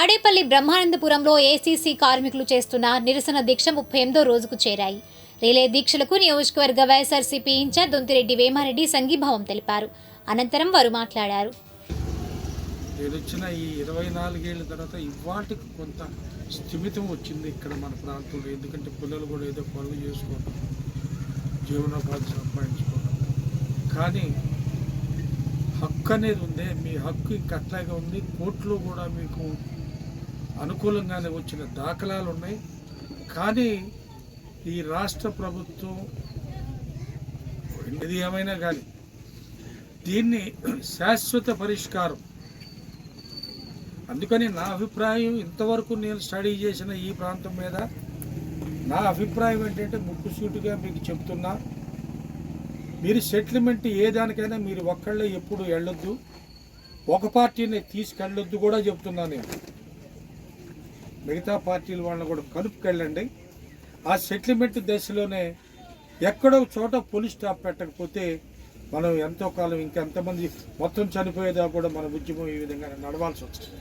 Tadepalli బ్రహ్మానందపురంలో ACC కార్మికులు చేస్తున్న నిరసన దీక్ష 38వ రోజుకు చేరాయి. రిలే దీక్షలకు నియోజకవర్గ వైఎస్ఆర్సీపీ ఇన్ఛార్జ్ దొంతిరెడ్డి వేమారెడ్డి సంఘీభావం తెలిపారు. అనంతరం వారు మాట్లాడారు. వచ్చిన ఈ 24 ఏళ్ళ తర్వాత ఇవాటికి కొంత స్థిమితం వచ్చింది ఇక్కడ మన ప్రాంతంలో. ఎందుకంటే పిల్లలు కూడా ఏదో పనులు చేసుకోవడం, జీవనోపాధి సంపాదించుకోవడం. కానీ హక్కు అనేది ఉంది, మీ హక్కు ఇంకా అట్లాగే ఉంది. కోర్టులో కూడా మీకు అనుకూలంగానే వచ్చిన దాఖలాలు ఉన్నాయి. కానీ ఈ రాష్ట్ర ప్రభుత్వం ఇది ఏమైనా కానీ దీన్ని శాశ్వత పరిష్కారం, అందుకని నా అభిప్రాయం, ఇంతవరకు నేను స్టడీ చేసిన ఈ ప్రాంతం మీద నా అభిప్రాయం ఏంటంటే ముక్కుసూటిగా మీకు చెప్తున్నా, మీరు సెటిల్మెంట్ ఏ దానికైనా మీరు ఒక్కళ్ళే ఎప్పుడు వెళ్ళొద్దు, ఒక పార్టీని తీసుకెళ్ళొద్దు కూడా చెప్తున్నా. నేను మిగతా పార్టీల వాళ్ళని కూడా కలుపుకెళ్ళండి. ఆ సెటిల్మెంట్ దశలోనే ఎక్కడో చోట పోలీస్ స్టాప్ పెట్టకపోతే మనం ఎంతో కాలం ఇంకెంతమంది మొత్తం చనిపోయేదా కూడా మన ఉద్యమం ఈ విధంగా నడవాల్సి వస్తుంది.